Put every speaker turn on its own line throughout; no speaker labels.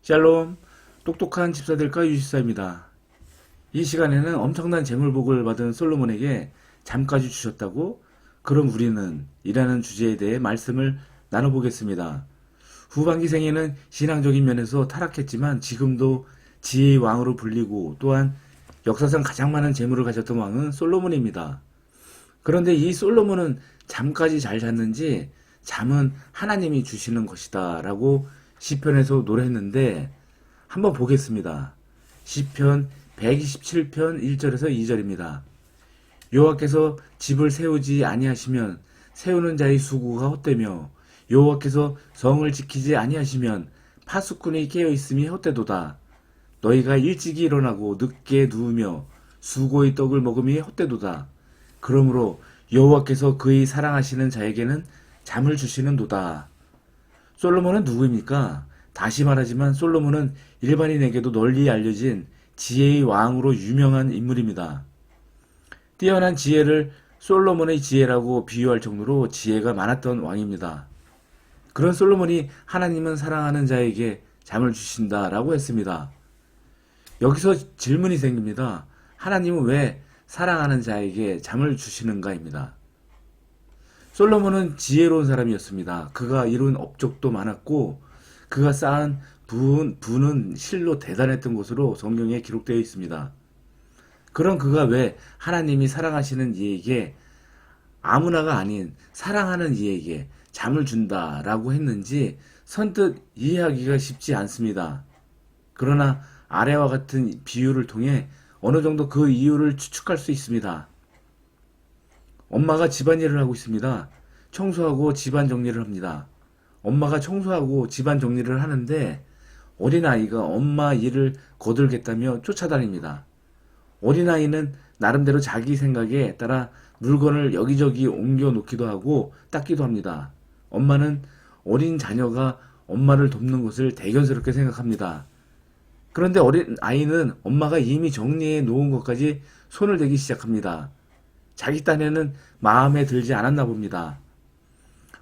샬롬, 똑똑한 집사들과 유지사입니다. 이 시간에는 엄청난 재물복을 받은 솔로몬에게 잠까지 주셨다고? 그럼 우리는? 이라는 주제에 대해 말씀을 나눠보겠습니다. 후반기 생에는 신앙적인 면에서 타락했지만 지금도 지혜의 왕으로 불리고 또한 역사상 가장 많은 재물을 가졌던 왕은 솔로몬입니다. 그런데 이 솔로몬은 잠까지 잘 잤는지 잠은 하나님이 주시는 것이다 라고 시편에서 노래했는데 한번 보겠습니다. 시편 127편 1절에서 2절입니다. 여호와께서 집을 세우지 아니하시면 세우는 자의 수고가 헛되며 여호와께서 성을 지키지 아니하시면 파수꾼이 깨어있음이 헛되도다. 너희가 일찍이 일어나고 늦게 누우며 수고의 떡을 먹음이 헛되도다. 그러므로 여호와께서 그의 사랑하시는 자에게는 잠을 주시는도다. 솔로몬은 누구입니까? 다시 말하지만 솔로몬은 일반인에게도 널리 알려진 지혜의 왕으로 유명한 인물입니다. 뛰어난 지혜를 솔로몬의 지혜라고 비유할 정도로 지혜가 많았던 왕입니다. 그런 솔로몬이 하나님은 사랑하는 자에게 잠을 주신다라고 했습니다. 여기서 질문이 생깁니다. 하나님은 왜 사랑하는 자에게 잠을 주시는가입니다. 솔로몬은 지혜로운 사람이었습니다. 그가 이룬 업적도 많았고 그가 쌓은 부는 실로 대단했던 것으로 성경에 기록되어 있습니다. 그런 그가 왜 하나님이 사랑하시는 이에게 아무나가 아닌 사랑하는 이에게 잠을 준다라고 했는지 선뜻 이해하기가 쉽지 않습니다. 그러나 아래와 같은 비유를 통해 어느 정도 그 이유를 추측할 수 있습니다. 엄마가 집안일을 하고 있습니다. 청소하고 집안 정리를 합니다. 엄마가 청소하고 집안 정리를 하는데 어린아이가 엄마 일을 거들겠다며 쫓아다닙니다. 어린아이는 나름대로 자기 생각에 따라 물건을 여기저기 옮겨 놓기도 하고 닦기도 합니다. 엄마는 어린 자녀가 엄마를 돕는 것을 대견스럽게 생각합니다. 그런데 어린아이는 엄마가 이미 정리해 놓은 것까지 손을 대기 시작합니다. 자기 딴에는 마음에 들지 않았나 봅니다.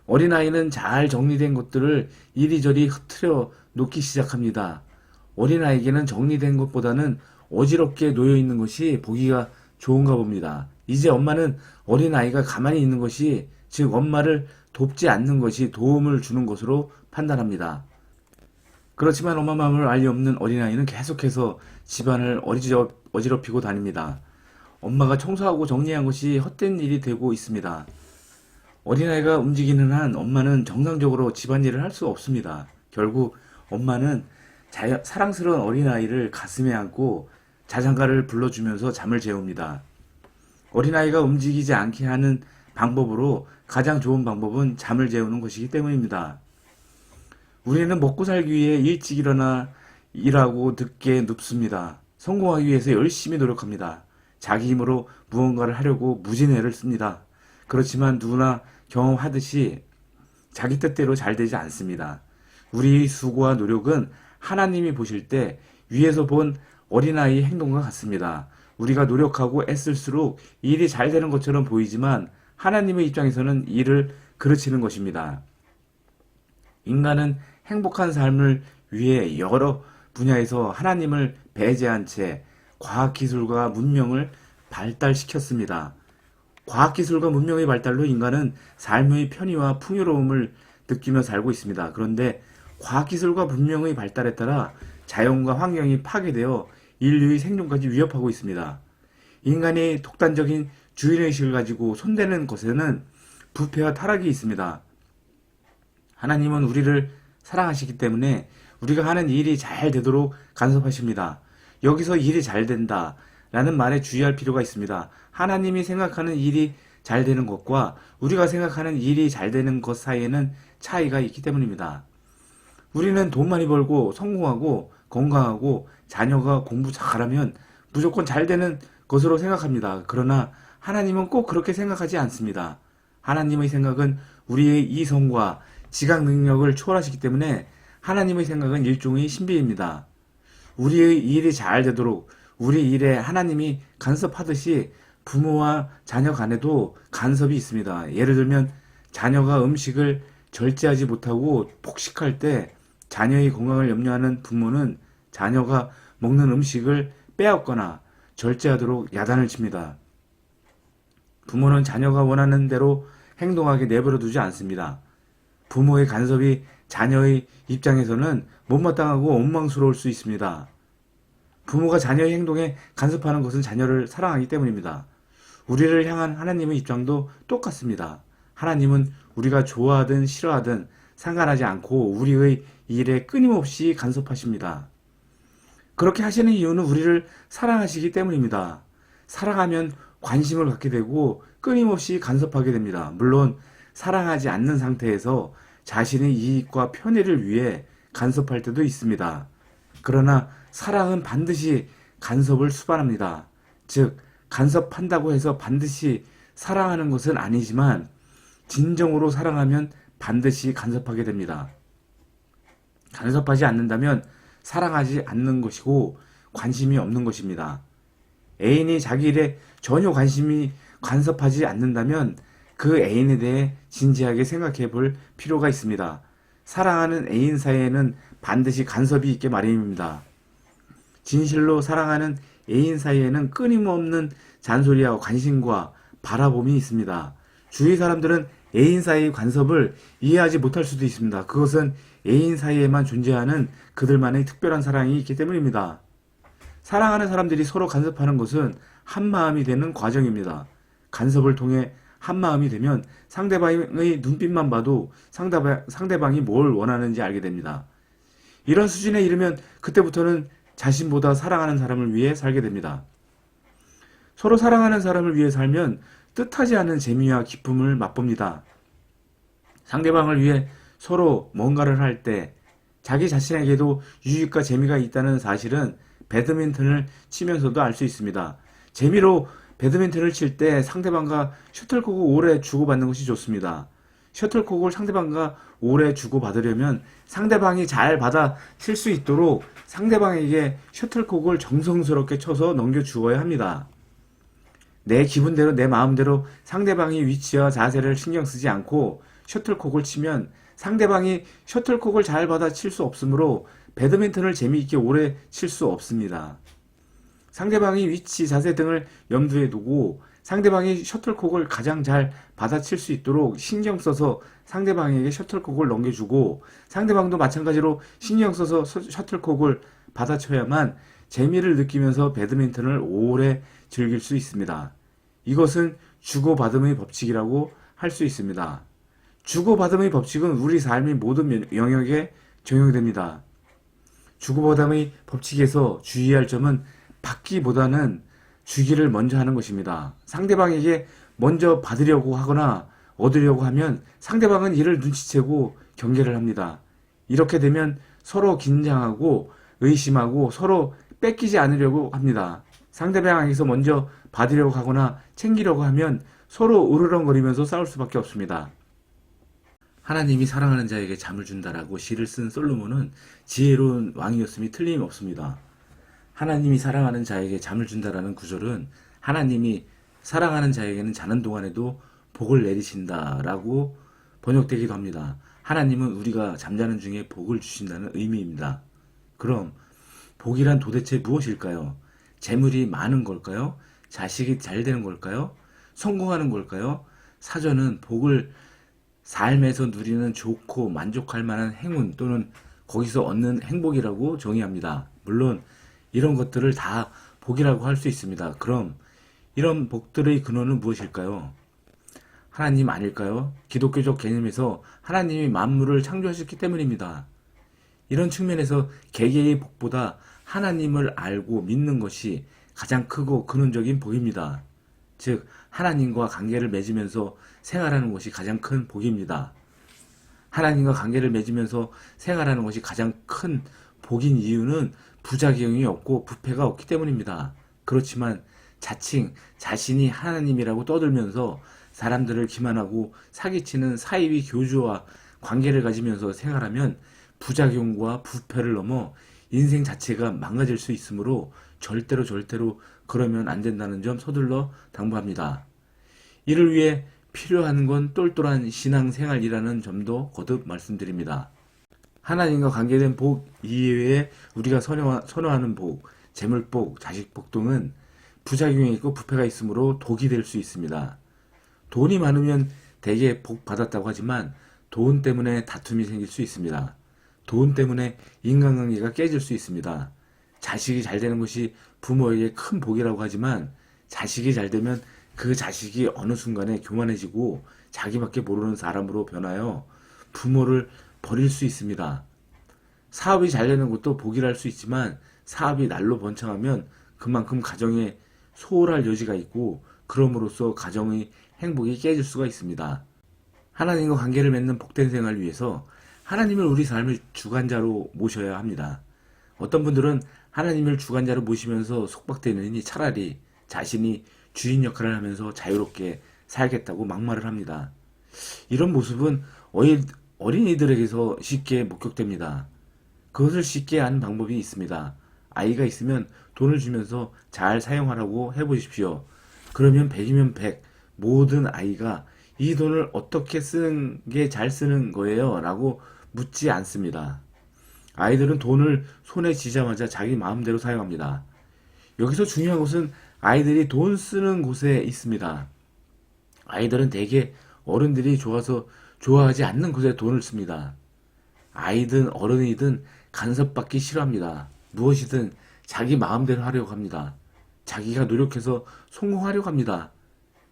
어린아이는 잘 정리된 것들을 이리저리 흐트려 놓기 시작합니다. 어린아이에게는 정리된 것보다는 어지럽게 놓여있는 것이 보기가 좋은가 봅니다. 이제 엄마는 어린아이가 가만히 있는 것이, 즉 엄마를 돕지 않는 것이 도움을 주는 것으로 판단합니다. 그렇지만 엄마 마음을 알 리 없는 어린아이는 계속해서 집안을 어지럽히고 다닙니다. 엄마가 청소하고 정리한 것이 헛된 일이 되고 있습니다. 어린아이가 움직이는 한 엄마는 정상적으로 집안일을 할 수 없습니다. 결국 엄마는 사랑스러운 어린아이를 가슴에 안고 자장가를 불러주면서 잠을 재웁니다. 어린아이가 움직이지 않게 하는 방법으로 가장 좋은 방법은 잠을 재우는 것이기 때문입니다. 우리는 먹고 살기 위해 일찍 일어나 일하고 늦게 눕습니다. 성공하기 위해서 열심히 노력합니다. 자기 힘으로 무언가를 하려고 무진애를 씁니다. 그렇지만 누구나 경험하듯이 자기 뜻대로 잘 되지 않습니다. 우리의 수고와 노력은 하나님이 보실 때 위에서 본 어린아이의 행동과 같습니다. 우리가 노력하고 애쓸수록 일이 잘 되는 것처럼 보이지만 하나님의 입장에서는 일을 그르치는 것입니다. 인간은 행복한 삶을 위해 여러 분야에서 하나님을 배제한 채 과학기술과 문명을 발달시켰습니다. 과학기술과 문명의 발달로 인간은 삶의 편의와 풍요로움을 느끼며 살고 있습니다. 그런데 과학기술과 문명의 발달에 따라 자연과 환경이 파괴되어 인류의 생존까지 위협하고 있습니다. 인간이 독단적인 주인의식을 가지고 손대는 것에는 부패와 타락이 있습니다. 하나님은 우리를 사랑하시기 때문에 우리가 하는 일이 잘 되도록 간섭하십니다. 여기서 일이 잘 된다 라는 말에 주의할 필요가 있습니다. 하나님이 생각하는 일이 잘 되는 것과 우리가 생각하는 일이 잘 되는 것 사이에는 차이가 있기 때문입니다. 우리는 돈 많이 벌고 성공하고 건강하고 자녀가 공부 잘하면 무조건 잘 되는 것으로 생각합니다. 그러나 하나님은 꼭 그렇게 생각하지 않습니다. 하나님의 생각은 우리의 이성과 지각 능력을 초월하시기 때문에 하나님의 생각은 일종의 신비입니다. 우리의 일이 잘 되도록 우리 일에 하나님이 간섭하듯이 부모와 자녀 간에도 간섭이 있습니다. 예를 들면 자녀가 음식을 절제하지 못하고 폭식할 때 자녀의 건강을 염려하는 부모는 자녀가 먹는 음식을 빼앗거나 절제하도록 야단을 칩니다. 부모는 자녀가 원하는 대로 행동하게 내버려 두지 않습니다. 부모의 간섭이 자녀의 입장에서는 못마땅하고 원망스러울 수 있습니다. 부모가 자녀의 행동에 간섭하는 것은 자녀를 사랑하기 때문입니다. 우리를 향한 하나님의 입장도 똑같습니다. 하나님은 우리가 좋아하든 싫어하든 상관하지 않고 우리의 일에 끊임없이 간섭하십니다. 그렇게 하시는 이유는 우리를 사랑하시기 때문입니다. 사랑하면 관심을 갖게 되고 끊임없이 간섭하게 됩니다. 물론 사랑하지 않는 상태에서 자신의 이익과 편의를 위해 간섭할 때도 있습니다. 그러나 사랑은 반드시 간섭을 수반합니다. 즉, 간섭한다고 해서 반드시 사랑하는 것은 아니지만 진정으로 사랑하면 반드시 간섭하게 됩니다. 간섭하지 않는다면 사랑하지 않는 것이고 관심이 없는 것입니다. 애인이 자기 일에 전혀 관심이 간섭하지 않는다면 그 애인에 대해 진지하게 생각해 볼 필요가 있습니다. 사랑하는 애인 사이에는 반드시 간섭이 있게 마련입니다. 진실로 사랑하는 애인 사이에는 끊임없는 잔소리와 관심과 바라봄이 있습니다. 주위 사람들은 애인 사이의 간섭을 이해하지 못할 수도 있습니다. 그것은 애인 사이에만 존재하는 그들만의 특별한 사랑이 있기 때문입니다. 사랑하는 사람들이 서로 간섭하는 것은 한마음이 되는 과정입니다. 간섭을 통해 한마음이 되면 상대방의 눈빛만 봐도 상대방이 뭘 원하는지 알게 됩니다. 이런 수준에 이르면 그때부터는 자신보다 사랑하는 사람을 위해 살게 됩니다. 서로 사랑하는 사람을 위해 살면 뜻하지 않은 재미와 기쁨을 맛봅니다. 상대방을 위해 서로 뭔가를 할 때 자기 자신에게도 유익과 재미가 있다는 사실은 배드민턴을 치면서도 알 수 있습니다. 재미로 배드민턴을 칠 때 상대방과 셔틀콕을 오래 주고받는 것이 좋습니다. 셔틀콕을 상대방과 오래 주고받으려면 상대방이 잘 받아 칠 수 있도록 상대방에게 셔틀콕을 정성스럽게 쳐서 넘겨주어야 합니다. 내 기분대로 내 마음대로 상대방의 위치와 자세를 신경 쓰지 않고 셔틀콕을 치면 상대방이 셔틀콕을 잘 받아 칠 수 없으므로 배드민턴을 재미있게 오래 칠 수 없습니다. 상대방의 위치, 자세 등을 염두에 두고 상대방이 셔틀콕을 가장 잘 받아칠 수 있도록 신경 써서 상대방에게 셔틀콕을 넘겨주고 상대방도 마찬가지로 신경 써서 셔틀콕을 받아쳐야만 재미를 느끼면서 배드민턴을 오래 즐길 수 있습니다. 이것은 주고받음의 법칙이라고 할 수 있습니다. 주고받음의 법칙은 우리 삶의 모든 영역에 적용됩니다. 주고받음의 법칙에서 주의할 점은 받기보다는 주기를 먼저 하는 것입니다. 상대방에게 먼저 받으려고 하거나 얻으려고 하면 상대방은 이를 눈치채고 경계를 합니다. 이렇게 되면 서로 긴장하고 의심하고 서로 뺏기지 않으려고 합니다. 상대방에게서 먼저 받으려고 하거나 챙기려고 하면 서로 으르렁거리면서 싸울 수밖에 없습니다. 하나님이 사랑하는 자에게 잠을 준다라고 시를 쓴 솔로몬은 지혜로운 왕이었음이 틀림없습니다. 하나님이 사랑하는 자에게 잠을 준다라는 구절은 하나님이 사랑하는 자에게는 자는 동안에도 복을 내리신다라고 번역되기도 합니다. 하나님은 우리가 잠자는 중에 복을 주신다는 의미입니다. 그럼 복이란 도대체 무엇일까요? 재물이 많은 걸까요? 자식이 잘 되는 걸까요? 성공하는 걸까요? 사전은 복을 삶에서 누리는 좋고 만족할 만한 행운 또는 거기서 얻는 행복이라고 정의합니다. 물론 이런 것들을 다 복이라고 할 수 있습니다. 그럼 이런 복들의 근원은 무엇일까요? 하나님 아닐까요? 기독교적 개념에서 하나님이 만물을 창조하셨기 때문입니다. 이런 측면에서 개개의 복보다 하나님을 알고 믿는 것이 가장 크고 근원적인 복입니다. 즉 하나님과 관계를 맺으면서 생활하는 것이 가장 큰 복입니다. 하나님과 관계를 맺으면서 생활하는 것이 가장 큰 복인 이유는 부작용이 없고 부패가 없기 때문입니다. 그렇지만 자칭 자신이 하나님이라고 떠들면서 사람들을 기만하고 사기치는 사이비 교주와 관계를 가지면서 생활하면 부작용과 부패를 넘어 인생 자체가 망가질 수 있으므로 절대로 그러면 안 된다는 점 서둘러 당부합니다. 이를 위해 필요한 건 똘똘한 신앙생활이라는 점도 거듭 말씀드립니다. 하나님과 관계된 복 이외에 우리가 선호하는 복, 재물복, 자식복 등은 부작용이 있고 부패가 있으므로 독이 될 수 있습니다. 돈이 많으면 대개 복 받았다고 하지만 돈 때문에 다툼이 생길 수 있습니다. 돈 때문에 인간관계가 깨질 수 있습니다. 자식이 잘 되는 것이 부모에게 큰 복이라고 하지만 자식이 잘 되면 그 자식이 어느 순간에 교만해지고 자기밖에 모르는 사람으로 변하여 부모를 버릴 수 있습니다. 사업이 잘 되는 것도 복이랄 수 있지만 사업이 날로 번창하면 그만큼 가정에 소홀할 여지가 있고 그럼으로써 가정의 행복이 깨질 수가 있습니다. 하나님과 관계를 맺는 복된 생활을 위해서 하나님을 우리 삶의 주관자로 모셔야 합니다. 어떤 분들은 하나님을 주관자로 모시면서 속박되느니 차라리 자신이 주인 역할을 하면서 자유롭게 살겠다고 막말을 합니다. 이런 모습은 어린이들에게서 쉽게 목격됩니다. 그것을 쉽게 하는 방법이 있습니다. 아이가 있으면 돈을 주면서 잘 사용하라고 해보십시오. 그러면 100이면 100, 모든 아이가 이 돈을 어떻게 쓰는 게 잘 쓰는 거예요? 라고 묻지 않습니다. 아이들은 돈을 손에 쥐자마자 자기 마음대로 사용합니다. 여기서 중요한 것은 아이들이 돈 쓰는 곳에 있습니다. 아이들은 대개 어른들이 좋아하지 않는 곳에 돈을 씁니다. 아이든 어른이든 간섭받기 싫어합니다. 무엇이든 자기 마음대로 하려고 합니다. 자기가 노력해서 성공하려고 합니다.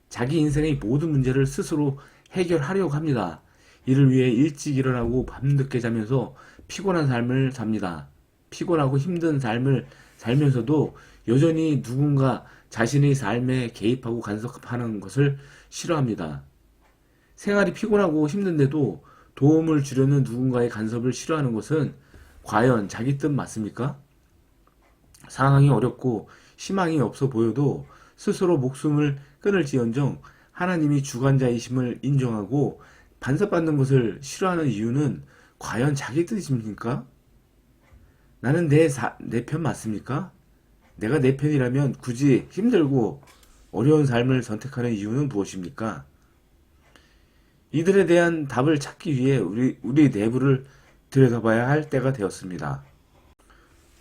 자기 인생의 모든 문제를 스스로 해결하려고 합니다. 이를 위해 일찍 일어나고 밤늦게 자면서 피곤한 삶을 삽니다. 피곤하고 힘든 삶을 살면서도 여전히 누군가 자신의 삶에 개입하고 간섭하는 것을 싫어합니다. 생활이 피곤하고 힘든데도 도움을 주려는 누군가의 간섭을 싫어하는 것은 과연 자기 뜻 맞습니까? 상황이 어렵고 희망이 없어 보여도 스스로 목숨을 끊을지언정 하나님이 주관자이심을 인정하고 반섭받는 것을 싫어하는 이유는 과연 자기 뜻입니까? 나는 내 편 맞습니까? 내가 내 편이라면 굳이 힘들고 어려운 삶을 선택하는 이유는 무엇입니까? 이들에 대한 답을 찾기 위해 우리 내부를 들여다봐야 할 때가 되었습니다.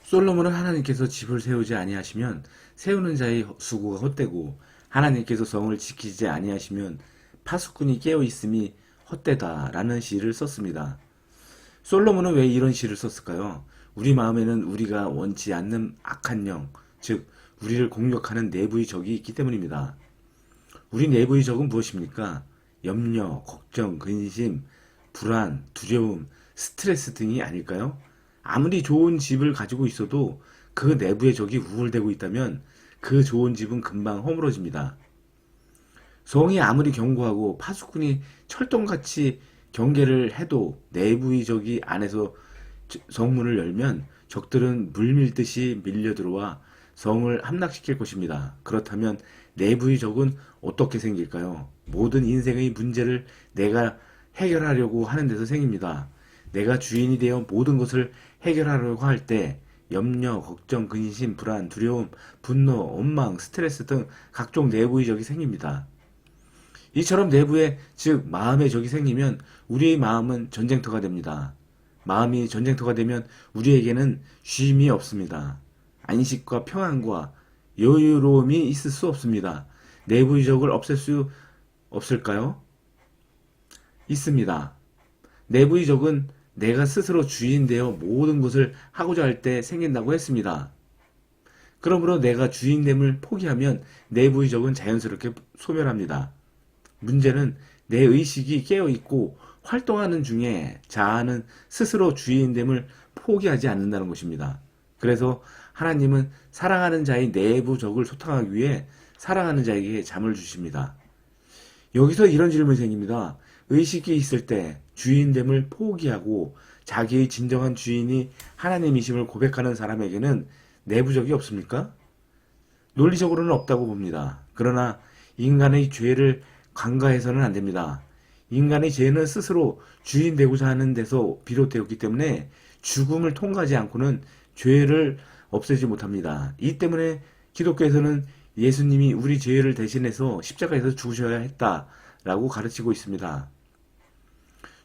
솔로몬은 하나님께서 집을 세우지 아니하시면 세우는 자의 수고가 헛되고 하나님께서 성을 지키지 아니하시면 파수꾼이 깨어 있음이 헛되다라는 시를 썼습니다. 솔로몬은 왜 이런 시를 썼을까요? 우리 마음에는 우리가 원치 않는 악한 영, 즉 우리를 공격하는 내부의 적이 있기 때문입니다. 우리 내부의 적은 무엇입니까? 염려, 걱정, 근심, 불안, 두려움, 스트레스 등이 아닐까요? 아무리 좋은 집을 가지고 있어도 그 내부의 적이 우울되고 있다면 그 좋은 집은 금방 허물어집니다. 성이 아무리 견고하고 파수꾼이 철동같이 경계를 해도 내부의 적이 안에서 성문을 열면 적들은 물밀듯이 밀려들어와 성을 함락시킬 것입니다. 그렇다면 내부의 적은 어떻게 생길까요? 모든 인생의 문제를 내가 해결하려고 하는 데서 생깁니다. 내가 주인이 되어 모든 것을 해결하려고 할 때 염려, 걱정, 근심, 불안, 두려움, 분노, 원망, 스트레스 등 각종 내부의 적이 생깁니다. 이처럼 내부에 즉 마음의 적이 생기면 우리의 마음은 전쟁터가 됩니다. 마음이 전쟁터가 되면 우리에게는 쉼이 없습니다. 안식과 평안과 여유로움이 있을 수 없습니다. 내부의 적을 없앨 수 없을까요? 있습니다. 내부의 적은 내가 스스로 주인 되어 모든 것을 하고자 할 때 생긴다고 했습니다. 그러므로 내가 주인됨을 포기하면 내부의 적은 자연스럽게 소멸합니다. 문제는 내 의식이 깨어있고 활동하는 중에 자아는 스스로 주인됨을 포기하지 않는다는 것입니다. 그래서 하나님은 사랑하는 자의 내부 적을 소탕하기 위해 사랑하는 자에게 잠을 주십니다. 여기서 이런 질문이 생깁니다. 의식이 있을 때 주인됨을 포기하고 자기의 진정한 주인이 하나님이심을 고백하는 사람에게는 내부적이 없습니까? 논리적으로는 없다고 봅니다. 그러나 인간의 죄를 간과해서는 안 됩니다. 인간의 죄는 스스로 주인 되고자 하는 데서 비롯되었기 때문에 죽음을 통과하지 않고는 죄를 없애지 못합니다. 이 때문에 기독교에서는 예수님이 우리 죄를 대신해서 십자가에서 죽으셔야 했다라고 가르치고 있습니다.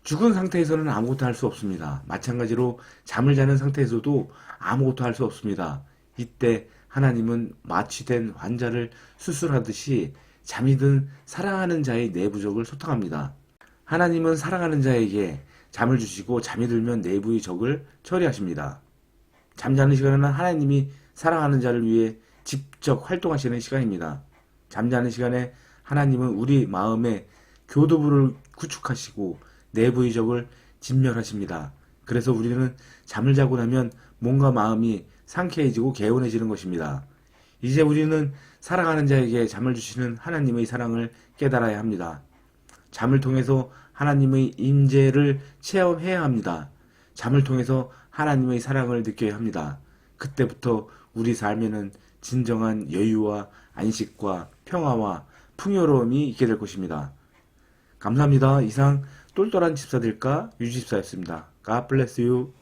죽은 상태에서는 아무것도 할 수 없습니다. 마찬가지로 잠을 자는 상태에서도 아무것도 할 수 없습니다. 이때 하나님은 마취된 환자를 수술하듯이 잠이 든 사랑하는 자의 내부적을 소탕합니다. 하나님은 사랑하는 자에게 잠을 주시고 잠이 들면 내부의 적을 처리하십니다. 잠자는 시간은 하나님이 사랑하는 자를 위해 직접 활동하시는 시간입니다. 잠자는 시간에 하나님은 우리 마음에 교도부를 구축하시고 내부의 적을 진멸하십니다. 그래서 우리는 잠을 자고 나면 몸과 마음이 상쾌해지고 개운해지는 것입니다. 이제 우리는 사랑하는 자에게 잠을 주시는 하나님의 사랑을 깨달아야 합니다. 잠을 통해서 하나님의 임재를 체험해야 합니다. 잠을 통해서 하나님의 사랑을 느껴야 합니다. 그때부터 우리 삶에는 진정한 여유와 안식과 평화와 풍요로움이 있게 될 것입니다. 감사합니다. 이상 똘똘한 집사들과 유집사였습니다. God bless you.